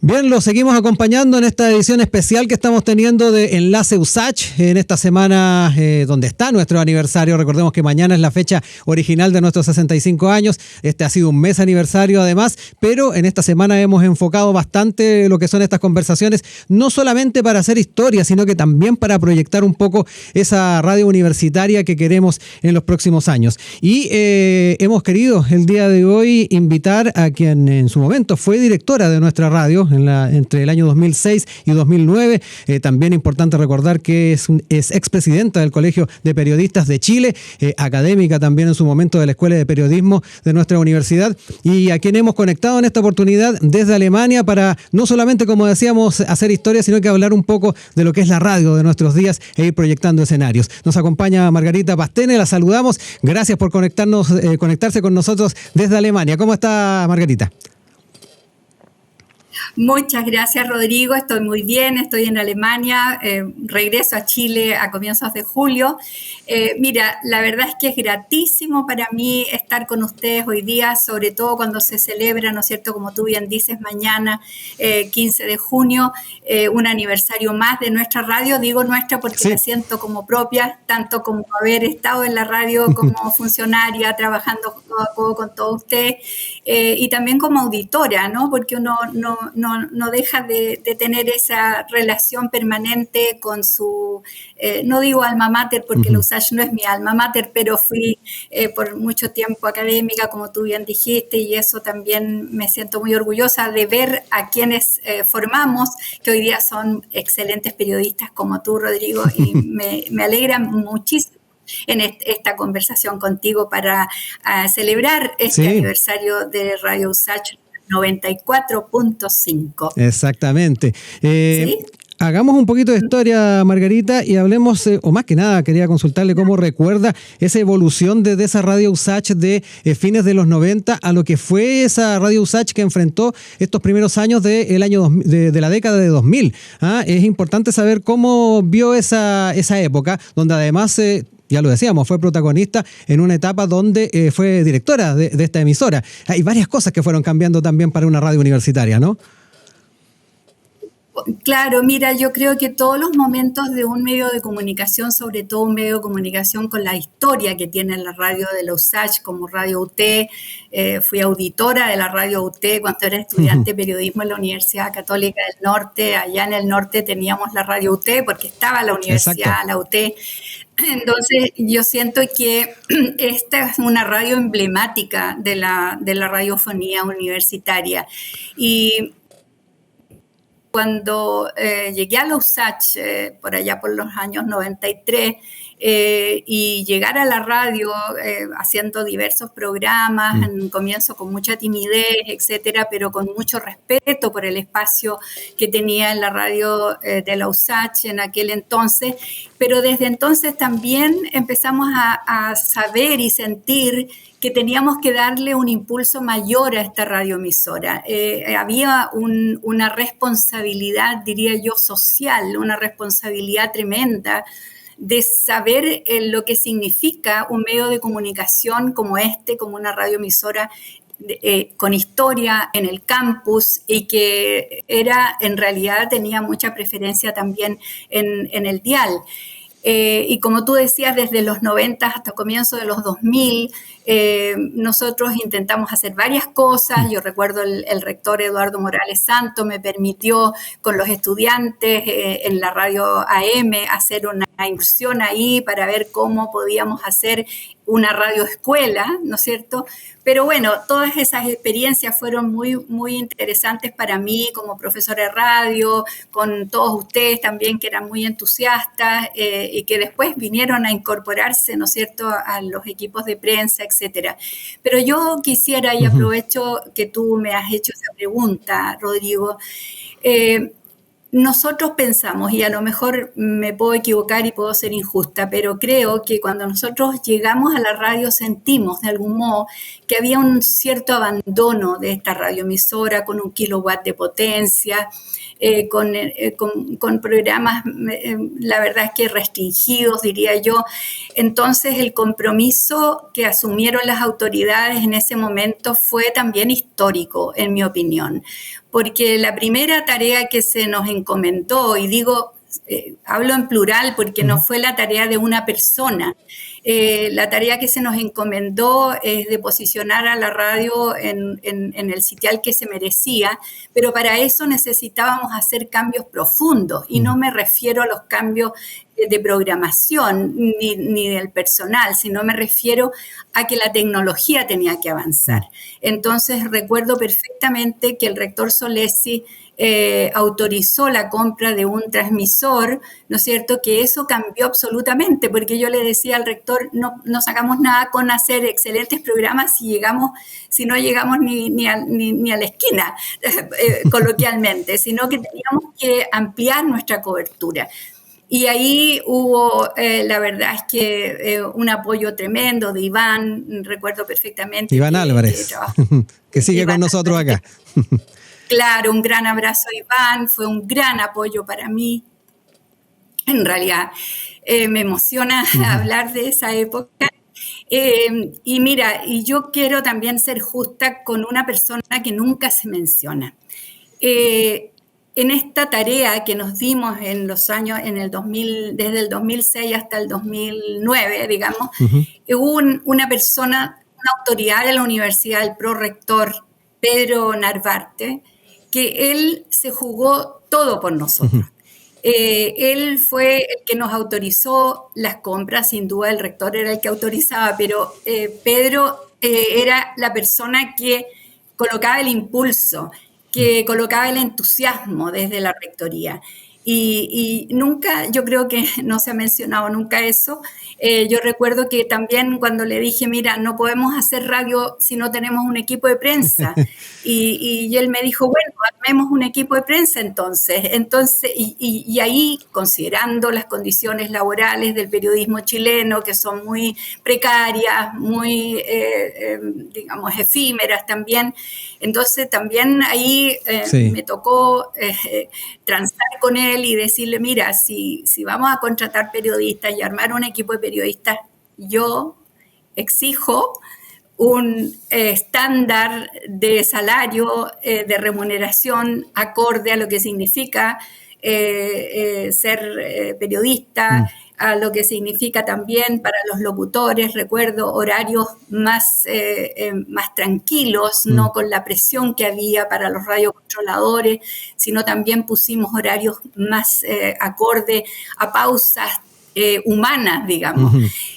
Bien, lo seguimos acompañando en esta edición especial que estamos teniendo de Enlace USACH en esta semana donde está nuestro aniversario. Recordemos que mañana es la fecha original de nuestros 65 años. Este ha sido un mes aniversario además, pero en esta semana hemos enfocado bastante lo que son estas conversaciones, no solamente para hacer historia, sino que también para proyectar un poco esa radio universitaria que queremos en los próximos años. Y hemos querido el día de hoy invitar a quien en su momento fue directora de nuestra radio, entre el año 2006 y 2009. También importante recordar que es expresidenta del Colegio de Periodistas de Chile, académica también en su momento de la Escuela de Periodismo de nuestra universidad, y a quien hemos conectado en esta oportunidad desde Alemania para no solamente, como decíamos, hacer historia, sino que hablar un poco de lo que es la radio de nuestros días e ir proyectando escenarios. Nos acompaña Margarita Pastene, la saludamos. Gracias por conectarse con nosotros desde Alemania. ¿Cómo está, Margarita? Muchas gracias, Rodrigo. Estoy muy bien, estoy en Alemania, regreso a Chile a comienzos de julio. Mira, la verdad es que es gratísimo para mí estar con ustedes hoy día, sobre todo cuando se celebra, ¿no es cierto?, como tú bien dices, mañana, 15 de junio, un aniversario más de nuestra radio. Digo nuestra porque sí, la siento como propia, tanto como haber estado en la radio como funcionaria, trabajando codo a codo con todos ustedes, y también como auditora, ¿no?, porque uno no deja de tener esa relación permanente con su, no digo alma mater porque la USACH no es mi alma mater, pero fui por mucho tiempo académica, como tú bien dijiste, y eso también me siento muy orgullosa de ver a quienes formamos, que hoy día son excelentes periodistas como tú, Rodrigo, y me alegra muchísimo en esta conversación contigo para celebrar este aniversario de Radio USACH 94.5. Exactamente. ¿Sí? Hagamos un poquito de historia, Margarita, y hablemos, o más que nada, quería consultarle cómo recuerda esa evolución desde esa Radio USACH de fines de los 90 a lo que fue esa Radio USACH que enfrentó estos primeros años de la década de 2000. Es importante saber cómo vio esa época, donde además... ya lo decíamos, fue protagonista en una etapa donde fue directora de esta emisora. Hay varias cosas que fueron cambiando también para una radio universitaria, ¿no? Claro, mira, yo creo que todos los momentos de un medio de comunicación, sobre todo un medio de comunicación con la historia que tiene la radio de la USACH como Radio UT, fui auditora de la Radio UT cuando era estudiante de periodismo en la Universidad Católica del Norte. Allá en el norte teníamos la Radio UT porque estaba la universidad, la UT. Entonces, yo siento que esta es una radio emblemática de la radiofonía universitaria. Y cuando llegué a la USACH, por allá por los años 93, y llegar a la radio haciendo diversos programas, en un comienzo con mucha timidez, etcétera, pero con mucho respeto por el espacio que tenía en la radio de la USACH en aquel entonces. Pero desde entonces también empezamos a saber y sentir que teníamos que darle un impulso mayor a esta radioemisora. Había una responsabilidad, diría yo, social, una responsabilidad tremenda de saber lo que significa un medio de comunicación como como una radioemisora con historia en el campus, y que en realidad tenía mucha preferencia también en el dial. Y como tú decías, desde los 90 hasta comienzos de los 2000, nosotros intentamos hacer varias cosas. Yo recuerdo el rector Eduardo Morales Santo me permitió con los estudiantes en la radio AM hacer una incursión ahí para ver cómo podíamos hacer una radioescuela, ¿no es cierto? Pero bueno, todas esas experiencias fueron muy, muy interesantes para mí como profesora de radio, con todos ustedes también que eran muy entusiastas y que después vinieron a incorporarse, ¿no es cierto?, a los equipos de prensa, etcétera. Pero yo quisiera, y aprovecho que tú me has hecho esa pregunta, Rodrigo, nosotros pensamos, y a lo mejor me puedo equivocar y puedo ser injusta, pero creo que cuando nosotros llegamos a la radio sentimos de algún modo que había un cierto abandono de esta radioemisora con 1 kilowatt de potencia, con programas, la verdad es que restringidos, diría yo. Entonces el compromiso que asumieron las autoridades en ese momento fue también histórico, en mi opinión, porque la primera tarea que se nos encomendó, y digo, hablo en plural porque no fue la tarea de una persona, la tarea que se nos encomendó es de posicionar a la radio en el sitial que se merecía, pero para eso necesitábamos hacer cambios profundos, y no me refiero a los cambios de programación ni del personal, sino me refiero a que la tecnología tenía que avanzar. Entonces recuerdo perfectamente que el rector Solesi autorizó la compra de un transmisor, ¿no es cierto? Que eso cambió absolutamente, porque yo le decía al rector, no sacamos nada con hacer excelentes programas si no llegamos ni a la esquina, coloquialmente, sino que teníamos que ampliar nuestra cobertura. Y ahí hubo, la verdad es que un apoyo tremendo de Iván, recuerdo perfectamente. Iván Álvarez, que sigue Iván con nosotros Álvarez, acá. Claro, un gran abrazo a Iván, fue un gran apoyo para mí. En realidad, me emociona hablar de esa época. Y mira, y yo quiero también ser justa con una persona que nunca se menciona. En esta tarea que nos dimos en los años, desde el 2006 hasta el 2009, digamos, hubo una persona, una autoridad de la universidad, el prorector Pedro Narvarte, que él se jugó todo por nosotros. Él fue el que nos autorizó las compras, sin duda el rector era el que autorizaba, pero Pedro era la persona que colocaba el impulso, que colocaba el entusiasmo desde la rectoría. Y nunca, yo creo que no se ha mencionado nunca eso. Yo recuerdo que también cuando le dije, mira, no podemos hacer radio si no tenemos un equipo de prensa. Y él me dijo, bueno, armemos un equipo de prensa entonces. Y ahí, considerando las condiciones laborales del periodismo chileno, que son muy precarias, muy, digamos, efímeras también, entonces también ahí me tocó transar con él y decirle, mira, si vamos a contratar periodistas y armar un equipo de periodistas, yo exijo un estándar de salario, de remuneración acorde a lo que significa ser periodista, a lo que significa también para los locutores, recuerdo, horarios más tranquilos, no con la presión que había para los radiocontroladores, sino también pusimos horarios más acorde a pausas humanas, digamos.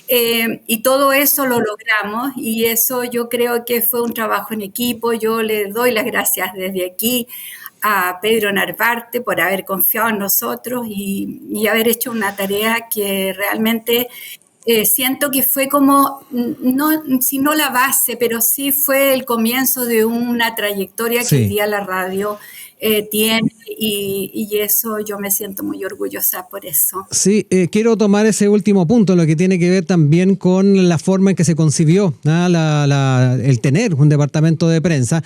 Y todo eso lo logramos, y eso yo creo que fue un trabajo en equipo. Yo le doy las gracias desde aquí a Pedro Narvarte por haber confiado en nosotros y haber hecho una tarea que realmente siento que fue como, si no la base, pero sí fue el comienzo de una trayectoria que hoy día la radio tiene, y eso yo me siento muy orgullosa por eso. Sí, quiero tomar ese último punto, lo que tiene que ver también con la forma en que se concibió el tener un departamento de prensa,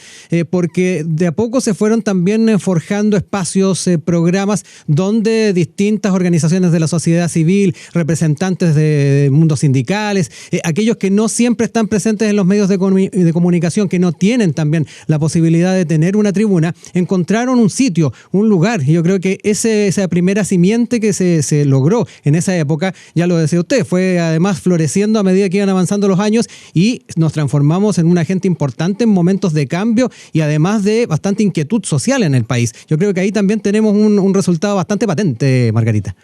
porque de a poco se fueron también forjando espacios, programas donde distintas organizaciones de la sociedad civil, representantes de mundos sindicales, aquellos que no siempre están presentes en los medios de comunicación, que no tienen también la posibilidad de tener una tribuna, encontraron un sitio, un lugar. Y yo creo que esa primera simiente que se logró en esa época, ya lo decía usted, fue además floreciendo a medida que iban avanzando los años, y nos transformamos en un agente importante en momentos de cambio y además de bastante inquietud social en el país. Yo creo que ahí también tenemos un resultado bastante patente, Margarita.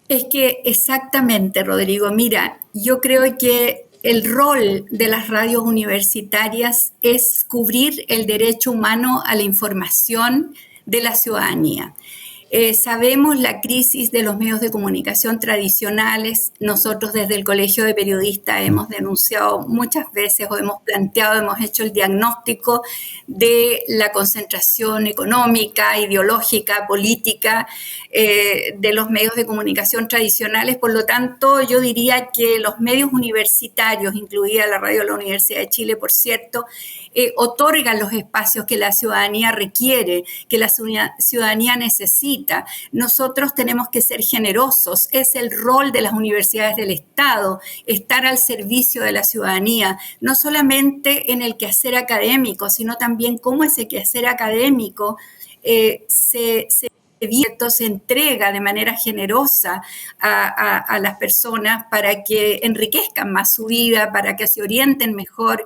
Es que exactamente, Rodrigo. Mira, yo creo que el rol de las radios universitarias es cubrir el derecho humano a la información de la ciudadanía. Sabemos la crisis de los medios de comunicación tradicionales. Nosotros desde el Colegio de Periodistas hemos denunciado muchas veces, o hemos planteado, hemos hecho el diagnóstico de la concentración económica, ideológica, política de los medios de comunicación tradicionales. Por lo tanto, yo diría que los medios universitarios, incluida la radio de la Universidad de Chile, por cierto, otorgan los espacios que la ciudadanía requiere, que la ciudadanía necesita, necesita. Nosotros tenemos que ser generosos. Es el rol de las universidades del Estado, estar al servicio de la ciudadanía, no solamente en el quehacer académico, sino también cómo ese quehacer académico se entrega de manera generosa a las personas para que enriquezcan más su vida, para que se orienten mejor.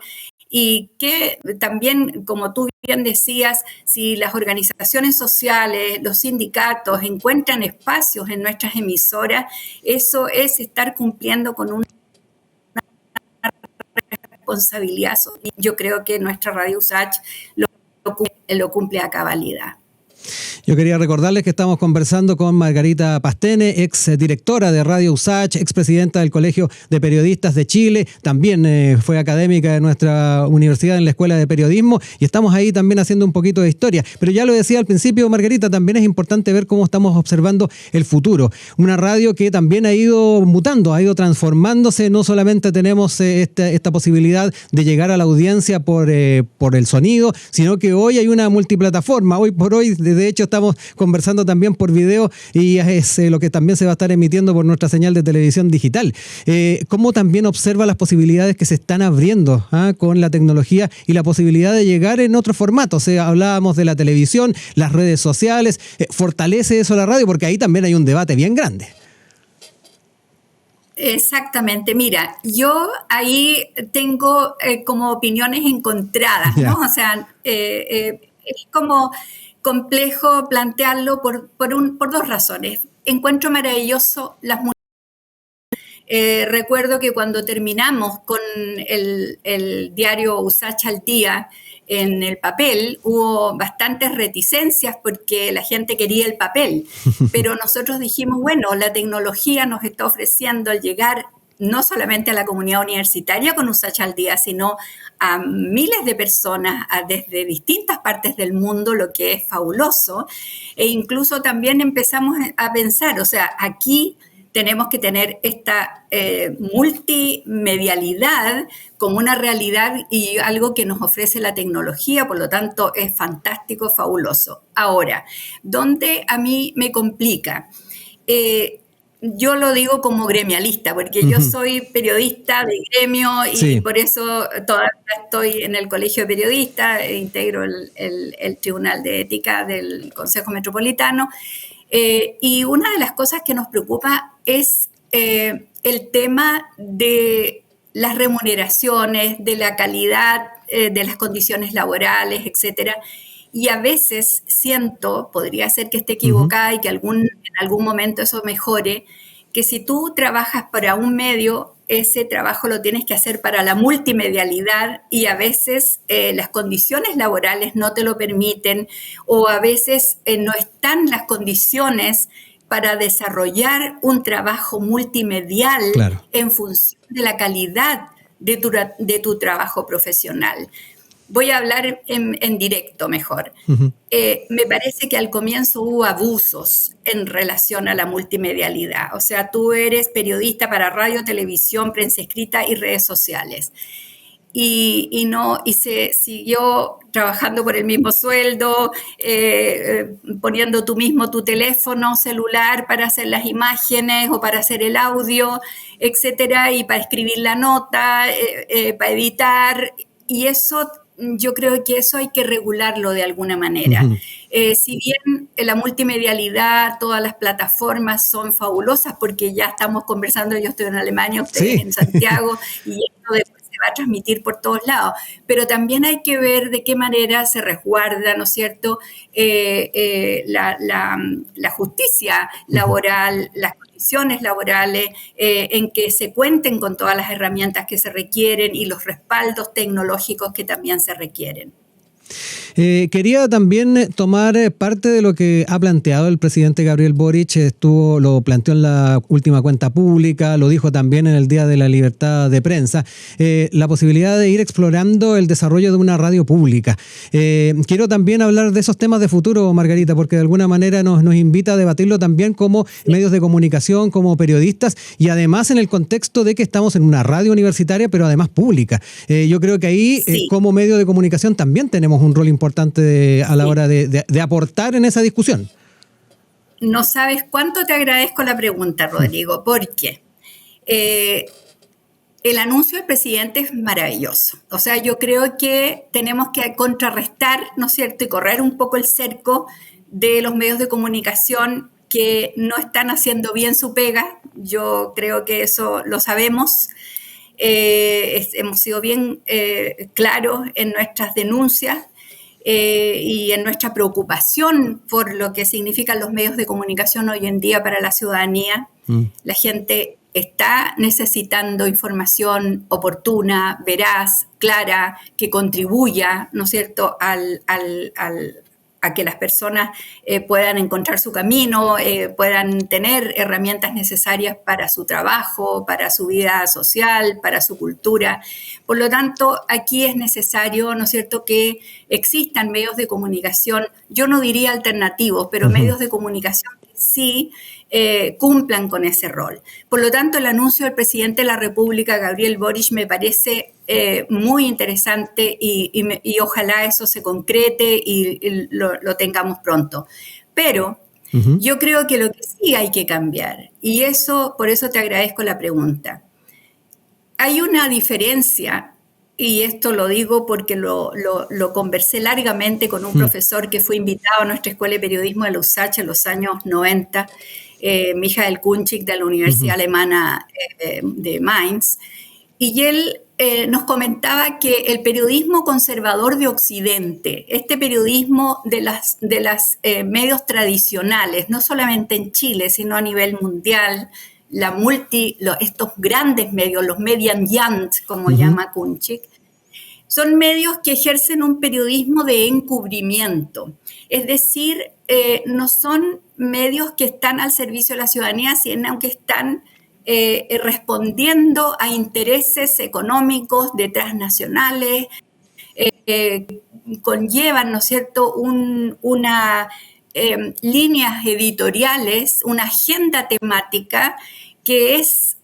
Y que también, como tú bien decías, si las organizaciones sociales, los sindicatos encuentran espacios en nuestras emisoras, eso es estar cumpliendo con una responsabilidad. Yo creo que nuestra Radio USACH lo cumple a cabalidad. Yo quería recordarles que estamos conversando con Margarita Pastene, ex directora de Radio USACH, ex presidenta del Colegio de Periodistas de Chile, también fue académica de nuestra universidad en la Escuela de Periodismo, y estamos ahí también haciendo un poquito de historia. Pero ya lo decía al principio, Margarita, también es importante ver cómo estamos observando el futuro. Una radio que también ha ido mutando, ha ido transformándose. No solamente tenemos esta posibilidad de llegar a la audiencia por el sonido, sino que hoy hay una multiplataforma. Hoy por hoy, de hecho, estamos conversando también por video, y es lo que también se va a estar emitiendo por nuestra señal de televisión digital. ¿Cómo también observa las posibilidades que se están abriendo con la tecnología y la posibilidad de llegar en otro formato? O sea, hablábamos de la televisión, las redes sociales. ¿Fortalece eso la radio? Porque ahí también hay un debate bien grande. Exactamente. Mira, yo ahí tengo como opiniones encontradas, ¿no? O sea, es como complejo plantearlo por dos razones. Encuentro maravilloso las mujeres. Recuerdo que cuando terminamos con el diario USACH al día en el papel, hubo bastantes reticencias porque la gente quería el papel, pero nosotros dijimos, bueno, la tecnología nos está ofreciendo al llegar no solamente a la comunidad universitaria con USACH al día, sino a miles de personas desde distintas partes del mundo, lo que es fabuloso. E incluso también empezamos a pensar, o sea, aquí tenemos que tener esta multimedialidad como una realidad y algo que nos ofrece la tecnología, por lo tanto es fantástico, fabuloso. Ahora, ¿dónde a mí me complica? Yo lo digo como gremialista, porque yo soy periodista de gremio y sí, por eso todavía estoy en el Colegio de Periodistas, integro el Tribunal de Ética del Consejo Metropolitano, y una de las cosas que nos preocupa es el tema de las remuneraciones, de la calidad de las condiciones laborales, etcétera. Y a veces siento, podría ser que esté equivocada y que en algún momento eso mejore, que si tú trabajas para un medio, ese trabajo lo tienes que hacer para la multimedialidad y a veces las condiciones laborales no te lo permiten o a veces no están las condiciones para desarrollar un trabajo multimedial, claro, en función de la calidad de tu trabajo profesional. Voy a hablar en directo mejor. Me parece que al comienzo hubo abusos en relación a la multimedialidad. O sea, tú eres periodista para radio, televisión, prensa escrita y redes sociales. Y se siguió trabajando por el mismo sueldo, poniendo tú mismo tu teléfono celular para hacer las imágenes o para hacer el audio, etcétera, y para escribir la nota, para editar, y eso... Yo creo que eso hay que regularlo de alguna manera. Si bien la multimedialidad, todas las plataformas son fabulosas porque ya estamos conversando, yo estoy en Alemania, ustedes en Santiago, y esto después se va a transmitir por todos lados. Pero también hay que ver de qué manera se resguarda, ¿no es cierto?, la justicia laboral, las condiciones laborales, en que se cuenten con todas las herramientas que se requieren y los respaldos tecnológicos que también se requieren. Quería también tomar parte de lo que ha planteado el presidente Gabriel Boric. Lo planteó en la última cuenta pública, lo dijo también en el Día de la Libertad de Prensa, la posibilidad de ir explorando el desarrollo de una radio pública. Quiero también hablar de esos temas de futuro, Margarita, porque de alguna manera nos invita a debatirlo también como medios de comunicación, como periodistas, y además en el contexto de que estamos en una radio universitaria, pero además pública. Yo creo que ahí, como medio de comunicación, también tenemos un rol importante a la hora de aportar en esa discusión. no sabes cuánto te agradezco la pregunta, Rodrigo, porque el anuncio del presidente es maravilloso. O sea, yo creo que tenemos que contrarrestar, ¿no es cierto?, y correr un poco el cerco de los medios de comunicación que no están haciendo bien su pega. Yo creo que eso lo sabemos. Hemos sido bien claros en nuestras denuncias y en nuestra preocupación por lo que significan los medios de comunicación hoy en día para la ciudadanía. La gente está necesitando información oportuna, veraz, clara, que contribuya, ¿no es cierto?, a que las personas puedan encontrar su camino, puedan tener herramientas necesarias para su trabajo, para su vida social, para su cultura. Por lo tanto, aquí es necesario, ¿no es cierto?, que existan medios de comunicación, yo no diría alternativos, pero medios de comunicación que sí cumplan con ese rol. Por lo tanto, el anuncio del presidente de la República, Gabriel Boric, me parece muy interesante y ojalá eso se concrete y lo tengamos pronto. Pero yo creo que lo que sí hay que cambiar, y eso, por eso te agradezco la pregunta. Hay una diferencia, y esto lo digo porque lo conversé largamente con un profesor que fue invitado a nuestra Escuela de Periodismo de la USACH en los años 90, Michael Kunchik, de la Universidad Alemana de Mainz, y él nos comentaba que el periodismo conservador de Occidente, este periodismo de las medios tradicionales, no solamente en Chile, sino a nivel mundial, estos grandes medios, los Medienjant, como llama Kunchik, son medios que ejercen un periodismo de encubrimiento. Es decir, no son medios que están al servicio de la ciudadanía, sino que están respondiendo a intereses económicos de transnacionales, conllevan, ¿no es cierto?, líneas editoriales, una agenda temática que es,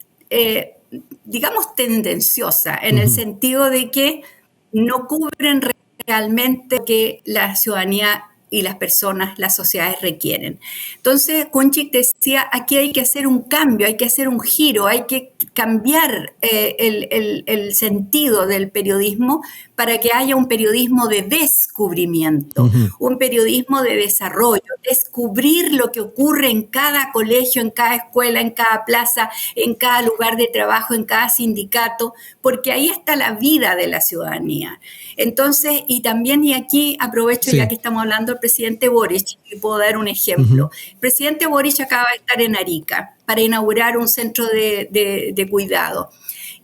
digamos, tendenciosa, en el sentido de que no cubren realmente lo que la ciudadanía y las personas, las sociedades requieren. Entonces, Kunchik decía, aquí hay que hacer un cambio, hay que hacer un giro, hay que cambiar el sentido del periodismo para que haya un periodismo de descubrimiento, un periodismo de desarrollo, descubrir lo que ocurre en cada colegio, en cada escuela, en cada plaza, en cada lugar de trabajo, en cada sindicato, porque ahí está la vida de la ciudadanía. Entonces, y también, y aquí aprovecho ya que estamos hablando del presidente Boric, y puedo dar un ejemplo. El presidente Boric acaba de estar en Arica para inaugurar un centro de cuidado.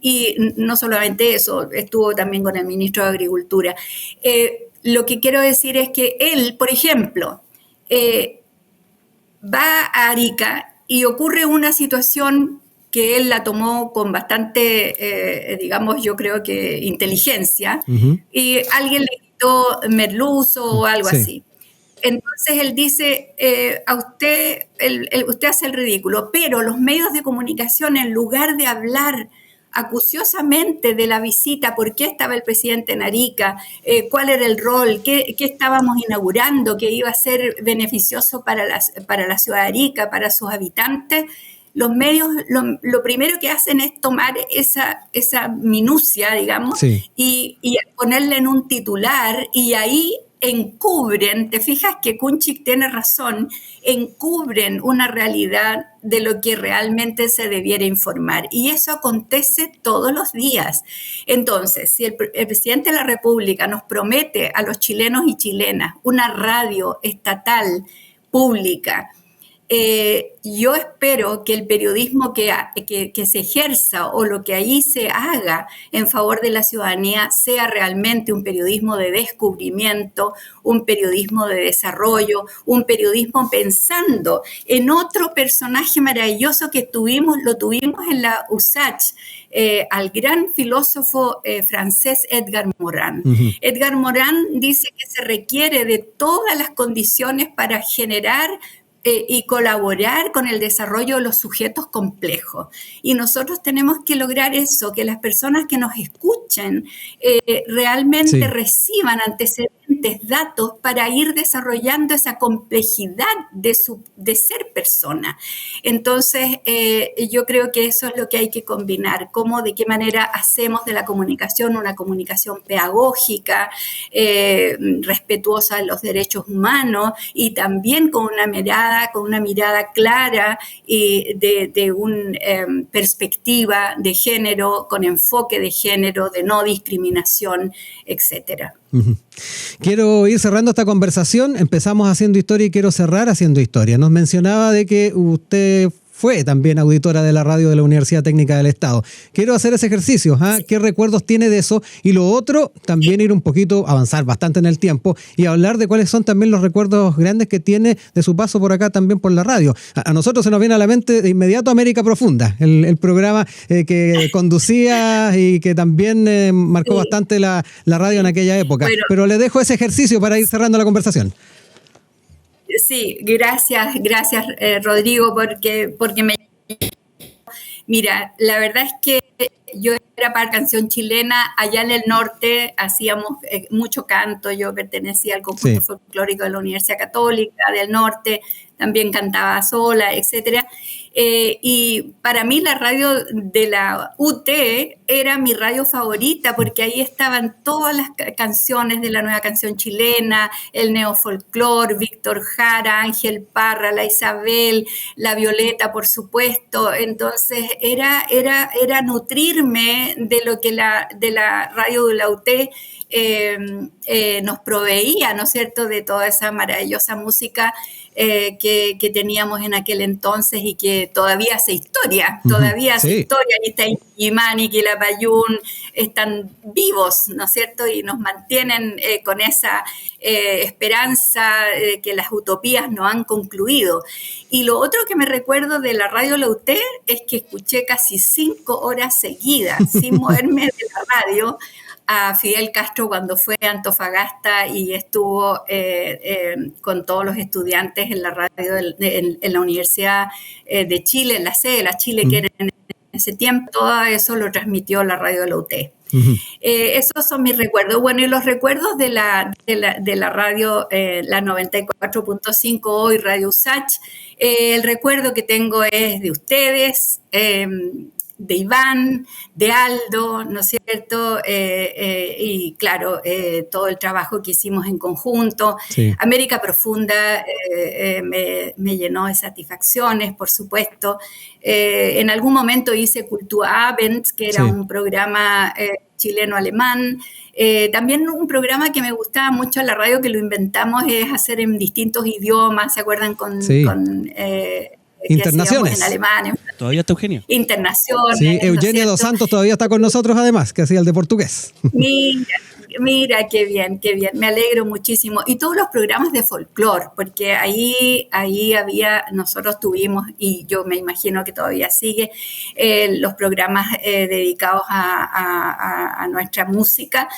Y no solamente eso, estuvo también con el ministro de Agricultura. Lo que quiero decir es que él, por ejemplo, va a Arica y ocurre una situación que él la tomó con bastante, digamos, yo creo que inteligencia, y alguien le quitó merluzo o algo así. Entonces él dice, usted hace el ridículo, pero los medios de comunicación, en lugar de hablar acuciosamente de la visita, por qué estaba el presidente en Arica, cuál era el rol, qué estábamos inaugurando, que iba a ser beneficioso para la ciudad de Arica, para sus habitantes, los medios lo primero que hacen es tomar esa minucia, digamos, y ponerla en un titular, y ahí encubren, te fijas que Kunchik tiene razón, encubren una realidad de lo que realmente se debiera informar. Y eso acontece todos los días. Entonces, si el presidente de la República nos promete a los chilenos y chilenas una radio estatal, pública, yo espero que el periodismo que se ejerza o lo que ahí se haga en favor de la ciudadanía sea realmente un periodismo de descubrimiento, un periodismo de desarrollo, un periodismo pensando en otro personaje maravilloso que lo tuvimos en la USACH, al gran filósofo francés Edgar Morin. Edgar Morin dice que se requiere de todas las condiciones para generar y colaborar con el desarrollo de los sujetos complejos. Y nosotros tenemos que lograr eso, que las personas que nos escuchen realmente reciban antecedentes datos para ir desarrollando esa complejidad de ser persona. Entonces, yo creo que eso es lo que hay que combinar, de qué manera hacemos de la comunicación una comunicación pedagógica, respetuosa de los derechos humanos y también con una mirada clara de una perspectiva de género, con enfoque de género, de no discriminación, etcétera. Uh-huh. Quiero ir cerrando esta conversación. Empezamos haciendo historia y quiero cerrar haciendo historia. Nos mencionaba de que usted fue también auditora de la radio de la Universidad Técnica del Estado. Quiero hacer ese ejercicio. Sí. ¿Qué recuerdos tiene de eso? Y lo otro, también ir un poquito, avanzar bastante en el tiempo y hablar de cuáles son también los recuerdos grandes que tiene de su paso por acá también por la radio. A nosotros se nos viene a la mente de inmediato América Profunda, el programa que conducía y que también marcó bastante la radio en aquella época. Pero le dejo ese ejercicio para ir cerrando la conversación. Sí, gracias Rodrigo, porque me... Mira, la verdad es que yo era para Canción Chilena, allá en el norte hacíamos mucho canto, yo pertenecía al conjunto folclórico de la Universidad Católica del Norte, también cantaba sola, etcétera. Y para mí la radio de la UT era mi radio favorita porque ahí estaban todas las canciones de la nueva canción chilena, el neofolclor, Víctor Jara, Ángel Parra, la Isabel, la Violeta, por supuesto. Entonces era nutrirme de lo que de la radio de la UT nos proveía, ¿no es cierto?, de toda esa maravillosa música que teníamos en aquel entonces y que todavía hace historia, y está Imani, Quilapayún, están vivos, ¿no es cierto?, y nos mantienen con esa esperanza de que las utopías no han concluido. Y lo otro que me recuerdo de la radio Lauté es que escuché casi 5 horas seguidas, sin moverme de la radio, a Fidel Castro cuando fue a Antofagasta y estuvo con todos los estudiantes en la radio en la Universidad de Chile, en la sede de la Chile, que era en ese tiempo. Todo eso lo transmitió la radio de la UT. Uh-huh. Esos son mis recuerdos. Bueno, y los recuerdos de la radio, la 94.5 hoy, Radio USACH, el recuerdo que tengo es de ustedes, de Iván, de Aldo, ¿no es cierto? Y claro, todo el trabajo que hicimos en conjunto. Sí. América Profunda me llenó de satisfacciones, por supuesto. En algún momento hice Kulturabend, que era un programa chileno-alemán. También un programa que me gustaba mucho en la radio, que lo inventamos, es hacer en distintos idiomas, ¿se acuerdan? Internaciones. En alemán. Todavía está Eugenio. Internaciones. Sí, Eugenio dos Santos todavía está con nosotros además, que hacía el de portugués. Mira, qué bien, me alegro muchísimo. Y todos los programas de folclore, porque ahí nosotros tuvimos, y yo me imagino que todavía sigue, los programas dedicados a nuestra música.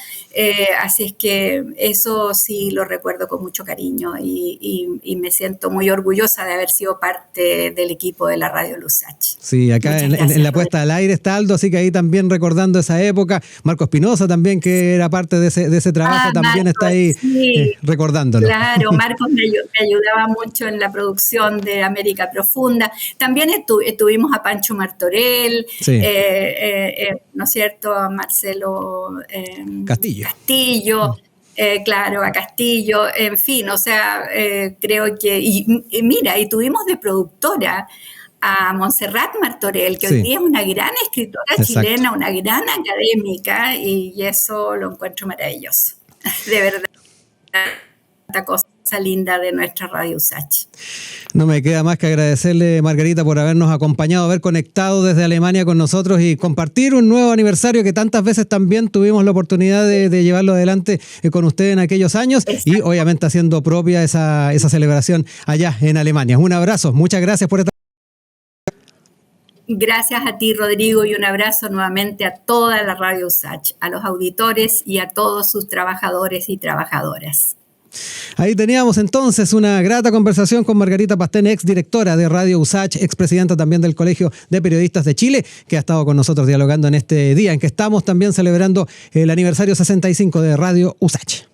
Así es que eso sí lo recuerdo con mucho cariño y me siento muy orgullosa de haber sido parte del equipo de la Radio USACH. Sí, acá en la puesta al aire está Aldo, así que ahí también recordando esa época. Marco Espinosa también, que era parte de ese trabajo, también Marcos, está ahí recordándolo. Claro, Marcos me ayudaba mucho en la producción de América Profunda. También tuvimos a Pancho Martorell, ¿no es cierto?, a Marcelo Castillo. Claro, a Castillo, en fin, o sea, creo que... Y mira, y tuvimos de productora a Montserrat Martorell, que hoy día es una gran escritora chilena, una gran académica, y eso lo encuentro maravilloso. De verdad, esta cosa linda de nuestra Radio USACH. No me queda más que agradecerle, Margarita, por habernos acompañado, haber conectado desde Alemania con nosotros y compartir un nuevo aniversario que tantas veces también tuvimos la oportunidad de llevarlo adelante con usted en aquellos años. Exacto. Y obviamente haciendo propia esa celebración allá en Alemania. Un abrazo, muchas gracias por esta. Gracias a ti, Rodrigo, y un abrazo nuevamente a toda la Radio USACH, a los auditores y a todos sus trabajadores y trabajadoras. Ahí teníamos entonces una grata conversación con Margarita Pastén, ex directora de Radio USACH, expresidenta también del Colegio de Periodistas de Chile, que ha estado con nosotros dialogando en este día en que estamos también celebrando el aniversario 65 de Radio USACH.